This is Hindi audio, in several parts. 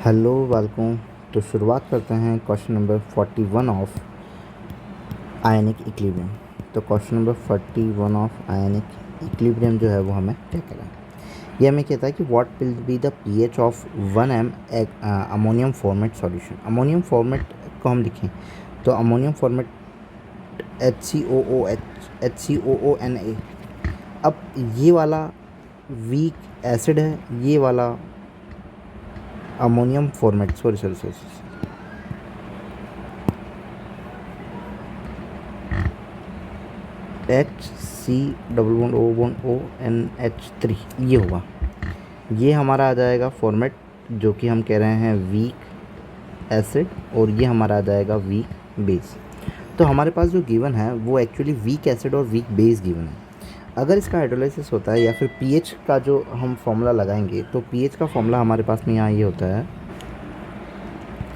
हेलो बालकों। तो शुरुआत करते हैं question number 41 of ionic equilibrium. तो question number 41 of ionic equilibrium जो है वो हमें क्या कह रहा है। ये हमें कहता है कि what will be the pH of 1 m ammonium format solution. Ammonium format को हम लिखें तो अमोनियम फॉर्मेट HCOOH HCOONA। अब ये वाला वीक एसिड है, ये वाला अमोनियम फॉर्मेट सॉरी HC_O_ONH3 ये होगा। ये हमारा आ जाएगा फॉर्मेट जो कि हम कह रहे हैं वीक एसिड, और ये हमारा आ जाएगा वीक बेस। तो हमारे पास जो गिवन है वो एक्चुअली वीक एसिड और वीक बेस गिवन है। अगर इसका हाइड्रोलाइसिस होता है या फिर पीएच का जो हम फॉर्मूला लगाएंगे तो पीएच का फॉर्मूला हमारे पास में यहाँ ये होता है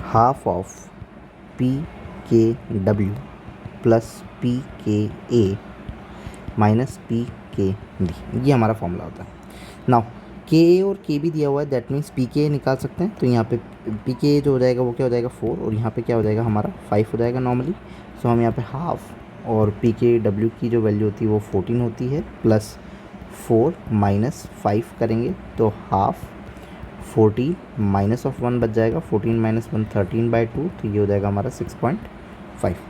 half of PKW plus PKA minus PKD। ये हमारा फॉर्मूला होता है। नाउ के और के भी दिया हुआ है, दैट मीन्स PK निकाल सकते हैं। तो यहाँ पे PK जो हो जाएगा वो क्या हो जाएगा 4, और यहाँ पे क्या हो जाएगा हमारा 5 हो जाएगा नॉर्मली। सो हम यहाँ पे हाफ और PKW की जो वैल्यू होती है वो 14 होती है, प्लस 4 माइनस 5 करेंगे तो हाफ 14 माइनस ऑफ 1 बच जाएगा, 14 माइनस 1 13/2, तो ये हो जाएगा हमारा 6.5।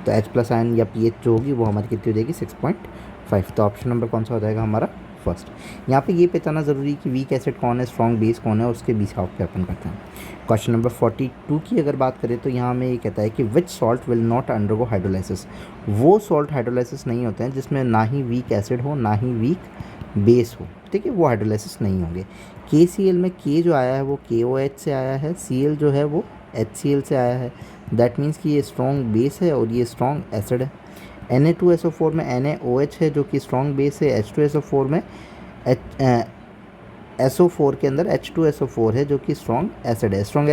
तो H प्लस आयन या पीएच जो होगी वो हमारी कितनी हो जाएगी 6.5। तो ऑप्शन नंबर कौन सा हो जाएगा हमारा फर्स्ट। यहाँ पे ये पहचाना ज़रूरी है कि वीक एसिड कौन है, स्ट्रॉन्ग बेस कौन है, और उसके बीच हाफ पे अपन करते हैं। क्वेश्चन नंबर 42 की अगर बात करें तो यहाँ हमें ये कहता है कि which salt will not undergo hydrolysis. वो सॉल्ट हाइड्रोलाइसिस नहीं होते हैं जिसमें ना ही वीक एसिड हो ना ही वीक बेस हो, ठीक है, वो हाइड्रोलाइसिस नहीं होंगे। KCl में के जो आया है वो KOH से आया है, Cl जो है वो HCl से आया है। दैट मीन्स कि ये स्ट्रॉन्ग बेस है और ये स्ट्रॉन्ग एसिड है। Na2SO4 में NaOH है जो कि स्ट्रॉन्ग बेस है। H2SO4 में SO4 के अंदर H2SO4 है जो कि स्ट्रॉन्ग एसिड है। स्ट्रॉन्ग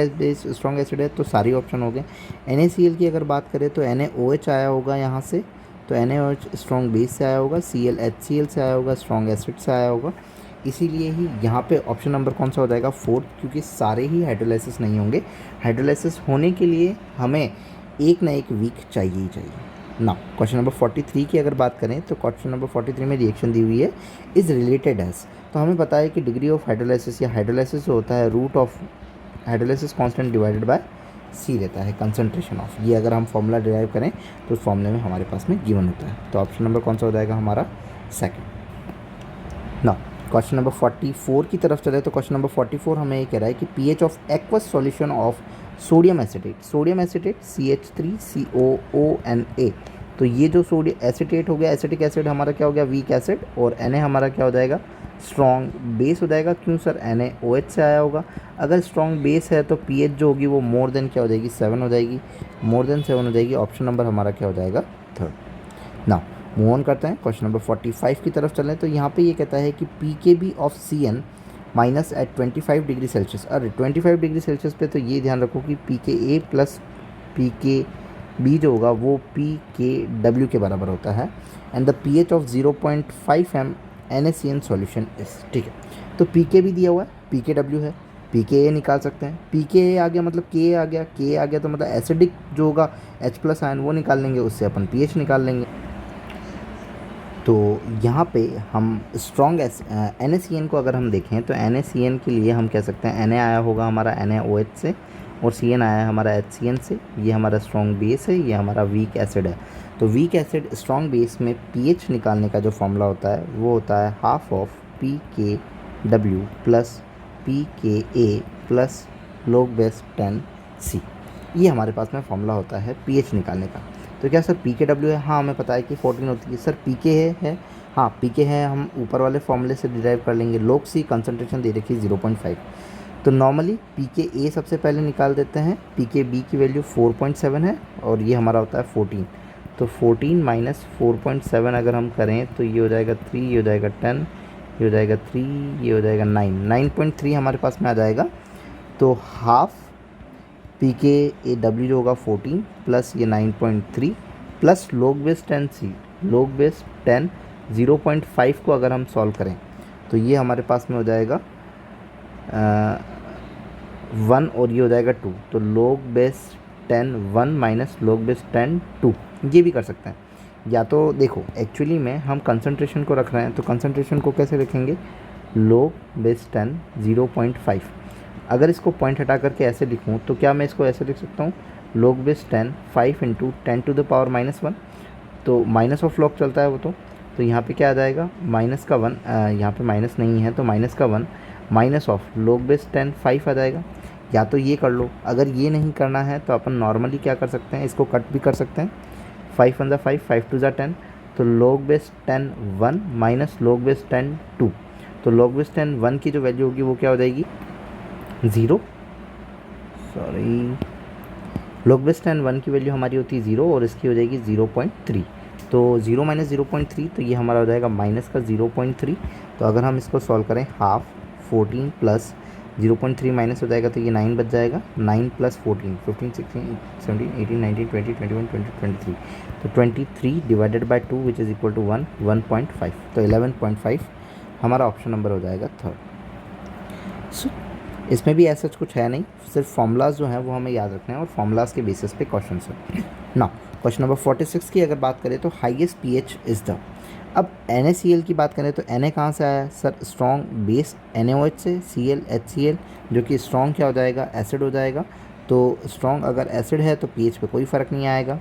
एसिड है तो सारी ऑप्शन हो गए। NaCl की अगर बात करें तो NaOH आया होगा यहाँ से, तो NaOH स्ट्रॉन्ग बेस से आया होगा, Cl HCl से आया होगा, स्ट्रॉन्ग एसिड से आया होगा। इसीलिए ही यहाँ पे ऑप्शन नंबर कौन सा हो जाएगा 4, क्योंकि सारे ही हाइड्रोलाइसिस नहीं होंगे। हाइड्रोलाइसिस होने के लिए हमें एक ना एक वीक चाहिए ही चाहिए ना। क्वेश्चन नंबर 43 की अगर बात करें तो क्वेश्चन नंबर 43 में रिएक्शन दी हुई है इज़ रिलेटेड एज। तो हमें पता है कि डिग्री ऑफ हाइड्रोलाइसिस या हाइड्रोलाइसिस होता है root of hydrolysis constant divided by C रहता है कंसंट्रेशन ऑफ। ये अगर हम फॉर्मूला डिराइव करें तो उस फॉर्मूले में हमारे पास में गिवन होता है। तो ऑप्शन नंबर कौन सा हो जाएगा हमारा सेकंड। ना क्वेश्चन नंबर 44 की तरफ चले तो क्वेश्चन नंबर 44 हमें ये कह रहा है कि pH of aqueous solution of sodium acetate CH3COONA। तो ये जो सोडियम एसिटेट हो गया, एसिटिक एसिड हमारा क्या हो गया वीक एसिड, और Na हमारा क्या हो जाएगा स्ट्रॉन्ग बेस हो जाएगा। क्यों सर, NaOH से आया होगा। अगर स्ट्रॉन्ग बेस है तो पीएच जो होगी वो मोर देन क्या हो जाएगी 7 हो जाएगी, मोर देन 7 हो जाएगी। ऑप्शन नंबर हमारा क्या हो जाएगा थर्ड। ना मूव ऑन करते हैं क्वेश्चन नंबर 45 की तरफ चलें तो यहाँ पे ये कहता है कि PKB of CN minus at 25 degree Celsius. अरे 25 डिग्री सेल्सियस पे तो ये ध्यान रखो कि PKA प्लस PKB जो होगा वो PKW के बराबर होता है। And the pH of 0.5 m NaCN solution इस, ठीक है। तो PK भी दिया हुआ है, PKW है, PKA निकाल सकते हैं। PKA आ गया मतलब Ka आ गया, Ka आ गया तो मतलब एसिडिक जो होगा H प्लस आयन वो निकाल लेंगे, उससे अपन pH निकाल लेंगे। तो यहाँ पे हम स्ट्रॉन्ग NaCN को अगर हम देखें तो NaCN के लिए हम कह सकते हैं Na आया होगा हमारा NaOH से, और Cn आया है हमारा HCN से। ये हमारा स्ट्रॉन्ग बेस है, ये हमारा वीक एसिड है। तो वीक एसिड स्ट्रॉन्ग बेस में pH निकालने का जो फॉर्मूला होता है वो होता है half of PKW plus PKA plus log base 10C। ये हमारे पास में फॉर्मूला होता है pH निकालने का। तो क्या सर PKW है, हाँ हमें पता है कि 14 होती है। सर PK है हाँ PK है, हम ऊपर वाले फॉर्मूले से डिराइव कर लेंगे। log C कंसनट्रेशन दे रखी है 0.5। तो नॉर्मली PKA सबसे पहले निकाल देते हैं, PKB की वैल्यू 4.7 है और ये हमारा होता है 14। तो 14 माइनस 4.7 अगर हम करें तो ये हो जाएगा 3, ये हो जाएगा 10, ये हो जाएगा 3, ये हो जाएगा 9.3 हमारे पास में आ जाएगा। तो हाफ PKW जो होगा 14 प्लस ये 9.3 plus log base 10C, log base 10 0.5 को अगर हम सॉल्व करें तो ये हमारे पास में हो जाएगा 1 और ये हो जाएगा 2, तो log base 10 1 minus log base 10 2, ये भी कर सकते हैं। या तो देखो एक्चुअली में हम कंसंट्रेशन को रख रहे हैं, तो कंसंट्रेशन को कैसे रखेंगे, log बेस 10 0.5। अगर इसको पॉइंट हटा करके ऐसे लिखूँ तो क्या मैं इसको ऐसे लिख सकता हूँ, log base 10 5 into 10 to the power -1, तो माइनस ऑफ लॉग चलता है वो, तो यहाँ पे क्या आ जाएगा, माइनस का 1, यहाँ पे माइनस नहीं है तो माइनस का 1 माइनस ऑफ log बेस 10 5 आ जाएगा। या तो ये कर लो, अगर ये नहीं करना है तो अपन नॉर्मली क्या कर सकते हैं, इसको कट भी कर सकते हैं, 5 1 5 5 2 10, तो log base 10 1 minus log base 10 2, तो log बेस 10 1 की जो वैल्यू होगी वो क्या हो जाएगी 0, सॉरी log बेस 10 1 की वैल्यू हमारी होती है 0 और इसकी हो जाएगी 0.3, तो 0 माइनस 0.3, तो ये हमारा हो जाएगा माइनस का 0.3। तो अगर हम इसको सॉल्व करें, हाफ 14 प्लस 0.3 माइनस हो जाएगा तो ये 9 बच जाएगा, 9 प्लस 14 15 16 17 18 19 20 21 22 23, तो 23 divided by 2 which is equal to 1.5, तो 11.5 हमारा ऑप्शन नंबर हो जाएगा थर्ड। सो इसमें भी ऐसा कुछ है नहीं, सिर्फ फॉर्मूलाज जो हैं वो हमें याद रखने हैं और फॉर्मूलाज के बेसिस पे क्वेश्चन है ना। क्वेश्चन नंबर 46 की अगर बात करें तो हाईएस्ट पीएच इज़ द, अब NaCl की बात करें तो Na कहाँ से आया सर, स्ट्रॉन्ग बेस NaOH से, Cl HCl, जो कि स्ट्रॉन्ग क्या हो जाएगा, एसिड हो जाएगा। तो स्ट्रॉन्ग अगर एसिड है तो पीएच पे कोई फ़र्क नहीं आएगा।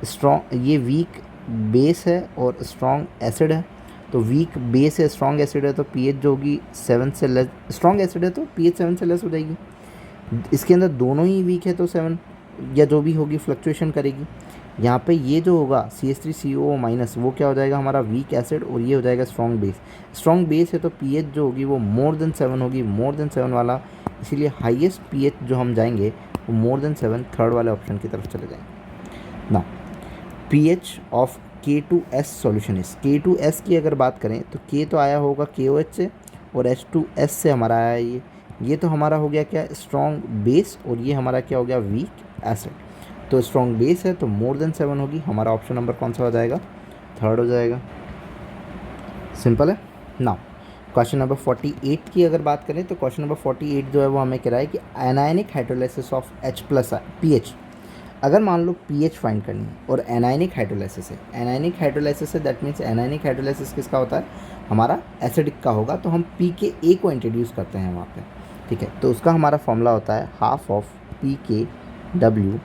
स्ट्रॉन्ग, ये वीक बेस है और स्ट्रॉन्ग एसिड है, तो वीक बेस है स्ट्रॉन्ग एसिड है तो पीएच जो होगी 7 से लेस, स्ट्रॉन्ग एसिड है तो पीएच 7 से लेस हो जाएगी। इसके अंदर दोनों ही वीक है तो 7 या जो भी होगी फ्लक्चुएशन करेगी। यहाँ पे ये जो होगा CH3COO माइनस, वो क्या हो जाएगा हमारा वीक एसिड और ये हो जाएगा स्ट्रॉन्ग बेस। स्ट्रॉन्ग बेस है तो पीएच जो होगी वो मोर देन 7 होगी, मोर देन 7 वाला, इसीलिए हाईएस्ट पीएच जो हम जाएंगे वो मोर देन 7 थर्ड वाले ऑप्शन की तरफ चले जाएंगे ना। पीएच ऑफ K2S सॉल्यूशन इस, K2S की अगर बात करें तो K तो आया होगा KOH से और H2S से हमारा आया ये तो हमारा हो गया क्या, स्ट्रॉन्ग बेस, और ये हमारा क्या हो गया, वीक एसिड। तो स्ट्रॉन्ग बेस है तो मोर देन 7 होगी, हमारा ऑप्शन नंबर कौन सा हो जाएगा, थर्ड हो जाएगा। सिंपल है ना। क्वेश्चन नंबर 48 की अगर बात करें तो क्वेश्चन नंबर 48 जो है वो हमें कह रहा है कि anionic hydrolysis of H plus pH, अगर मान लो पीएच फाइंड करनी है और एनायनिक हाइड्रोलाइसिस है, एनायनिक हाइड्रोलाइसिस है दैट मीन्स एनायनिक हाइड्रोलाइसिस किसका होता है, हमारा एसिडिक का होगा, तो हम pKa को इंट्रोड्यूस करते हैं वहाँ पे, ठीक है। तो उसका हमारा फॉर्मूला होता है half of pKw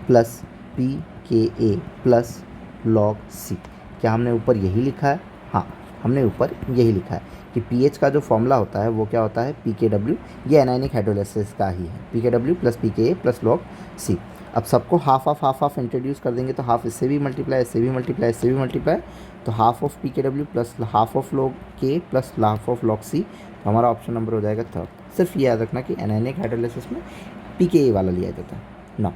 plus pKa plus log C। क्या हमने ऊपर यही लिखा है, हाँ हमने ऊपर यही लिखा है कि pH का जो फॉर्मूला होता है वो क्या होता है pKw, ये एनायनिक हाइड्रोलाइसिस का ही है, pKw plus pKa plus log C। अब सबको हाफ ऑफ इंट्रोड्यूस कर देंगे तो हाफ इससे भी मल्टीप्लाई, इससे भी मल्टीप्लाई, इससे भी मल्टीप्लाई, तो half of pKw plus half of log K plus half of log C, तो हमारा ऑप्शन नंबर हो जाएगा थर्ड। सिर्फ ये याद रखना कि एनायनिक हाइड्रोलाइसिस में pKa वाला लिया जाता है ना।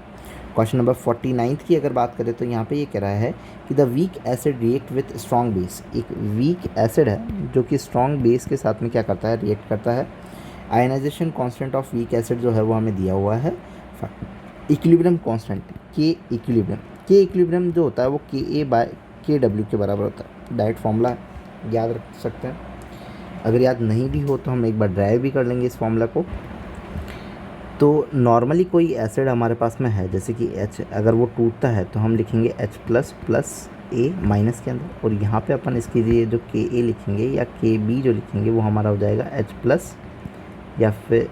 क्वेश्चन नंबर 49 की अगर बात करें तो यहाँ पे ये कह रहा है कि the weak acid react with strong base, एक वीक एसिड है जो कि स्ट्रॉन्ग बेस के साथ में क्या करता है, रिएक्ट करता है। Ionization constant of weak acid जो है वो हमें दिया हुआ है, इक्विलिब्रियम कांस्टेंट के इक्विलिब्रियम जो होता है वो KA/KW के बराबर होता है, डायरेक्ट फॉर्मूला याद रख सकते हैं। अगर याद नहीं भी हो तो हम एक बार ड्राइव भी कर लेंगे इस फॉर्मूला को। तो नॉर्मली कोई एसिड हमारे पास में है जैसे कि H, अगर वो टूटता है तो हम लिखेंगे H प्लस A माइनस के अंदर, और यहाँ पे अपन इसके लिए जो KA लिखेंगे या KB जो लिखेंगे वो हमारा हो जाएगा H प्लस या फिर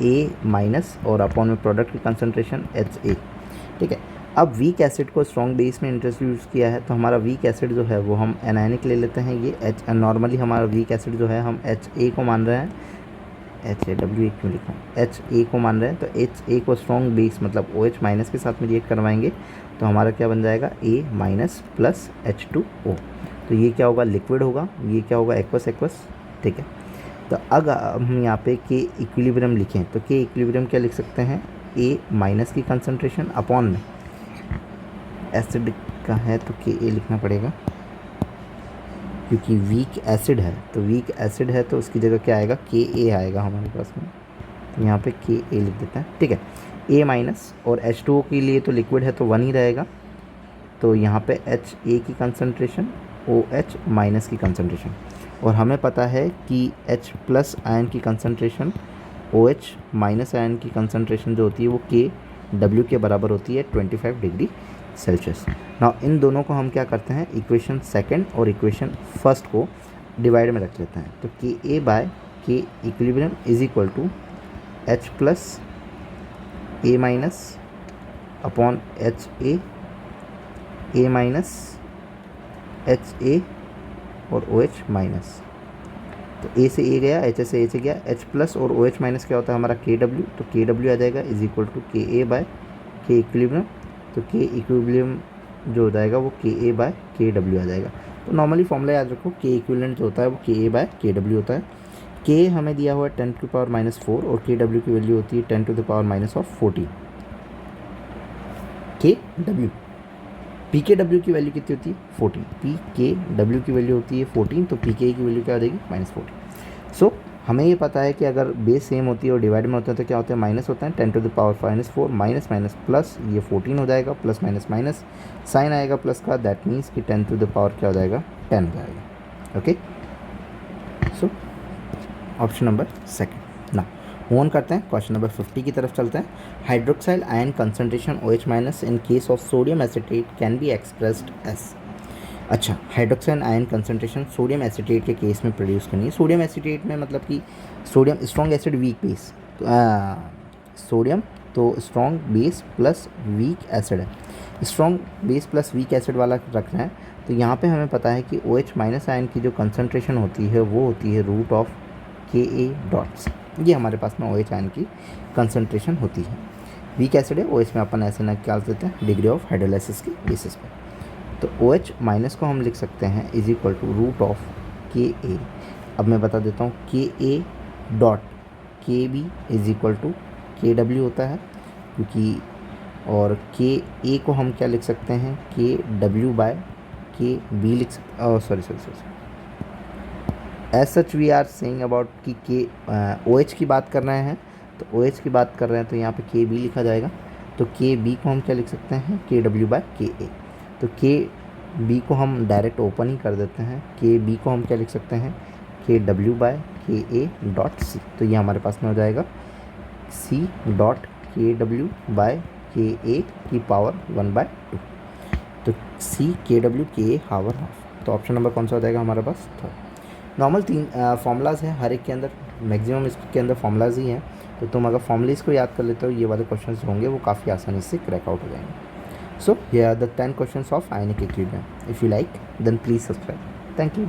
A माइनस और अपॉन में प्रोडक्ट की कंसनट्रेशन HA, ठीक है। अब वीक एसिड को स्ट्रॉन्ग बेस में इंट्रोड्यूस किया है तो हमारा वीक एसिड जो है वो हम एनायनिक ले लेते हैं, ये H, नॉर्मली हमारा वीक एसिड जो है हम HA को मान रहे हैं, HAW क्यों लिखा है, HA को मान रहे हैं, तो HA को स्ट्रॉन्ग बेस मतलब OH माइनस के साथ में रिएक्ट करवाएंगे तो हमारा क्या बन जाएगा A माइनस प्लस H2O, तो ये क्या होगा, लिक्विड होगा, ये क्या होगा, एक्वस, ठीक है। तो अगर हम यहाँ पे के इक्विलिब्रियम लिखें तो के इक्विलिब्रियम क्या लिख सकते हैं, A माइनस की कंसनट्रेशन अपॉन में एसिड का है तो KA लिखना पड़ेगा क्योंकि वीक एसिड है, तो वीक एसिड है तो उसकी जगह क्या आएगा, KA आएगा हमारे पास में, तो यहाँ पे KA लिख देते हैं, ठीक है। A माइनस और H2O के लिए तो लिक्विड है तो 1 ही रहेगा, तो यहाँ पे HA की कंसनट्रेशन OH माइनस की कंसनट्रेशन, और हमें पता है कि H प्लस आयन की कंसनट्रेशन OH माइनस आयन की कंसनट्रेशन जो होती है वो KW के बराबर होती है 25 डिग्री सेल्सियस। नाउ इन दोनों को हम क्या करते हैं, इक्वेशन सेकंड और इक्वेशन फर्स्ट को डिवाइड में रख लेते हैं। तो KA by K equilibrium is equal to H plus A minus upon HA, A minus HA और OH माइनस। तो A से A गया, H से A से गया, H प्लस और OH माइनस क्या होता है हमारा KW, तो KW आ जाएगा is equal to KA by K equilibrium. तो K इक्विलिब्रियम जो हो जाएगा वो KA बाय KW आ जाएगा। तो नॉर्मली फॉर्मूला याद रखो, K इक्विवेलेंट जो होता है वो KA बाय KW होता है। K हमें दिया हुआ है 10 टू द पावर -4 और KW की वैल्यू होती है 10 to the power -14 KW। PKW की वैल्यू कितनी होती है 14, PKW की वैल्यू होती है 14, तो PK की वैल्यू क्या आ जाएगी -14। सो हमें ये पता है कि अगर बेस सेम होती है और डिवाइड में होता है तो क्या होता है माइनस होता है, 10 to the power -4 minus minus plus, ये 14 हो जाएगा, प्लस माइनस माइनस साइन आएगा प्लस का, दैट मीन्स कि 10 टू द पावर क्या हो जाएगा 10 हो जाएगा। Okay, so option number second. ना मूव करते हैं, क्वेश्चन नंबर 50 की तरफ चलते हैं। Hydroxyl ion concentration OH minus in case of sodium acetate can be expressed as. अच्छा, hydroxyl ion concentration sodium acetate के केस में प्रोड्यूस करनी है। सोडियम एसिटेट में मतलब कि sodium strong acid weak base, तो सोडियम तो strong base plus weak acid है, strong base plus weak acid वाला रख रहे हैं। तो यहाँ पे हमें पता है कि OH माइनस आयन की जो कंसंट्रेशन होती है वो होती है रूट ऑफ KA डॉट्स। ये हमारे पास में OH आयन की कंसंट्रेशन होती है। वीक एसिड है, OH में अपन ऐसे निकाल देते हैं डिग्री ऑफ हाइड्रोलाइसिस की बेसिस पे। तो OH माइनस को हम लिख सकते हैं is equal to root of KA। अब मैं बता देता हूँ KA dot KB is equal to KW होता है, क्योंकि और KA को हम क्या लिख सकते हैं KW बाय KB लिख सकते, sorry as such we are saying about कि OH की बात कर रहे हैं, तो OH की बात कर रहे हैं तो यहाँ पे KB लिखा जाएगा। तो KB को हम क्या लिख सकते हैं KW बाय KA। तो KB को हम डायरेक्ट ओपन ही कर देते हैं, KB को हम क्या लिख सकते हैं KW by KA dot C। तो ये हमारे पास में हो जाएगा C dot KW by KA की पावर 1/2। तो C KW KA हावर हाफ। तो ऑप्शन नंबर कौन सा हो जाएगा हमारे पास थर्ड। नॉर्मल 3 फार्मूलाज हैं हर एक के अंदर, मैक्सिमम इसके अंदर फार्मूलाज ही हैं। तो तुम अगर फॉर्मूलेज को याद कर लेते हो, ये वाले क्वेश्चंस होंगे वो काफ़ी आसानी से क्रैक आउट हो जाएंगे। So here are the 10 questions of ionic equilibrium. If you like then please subscribe. Thank you.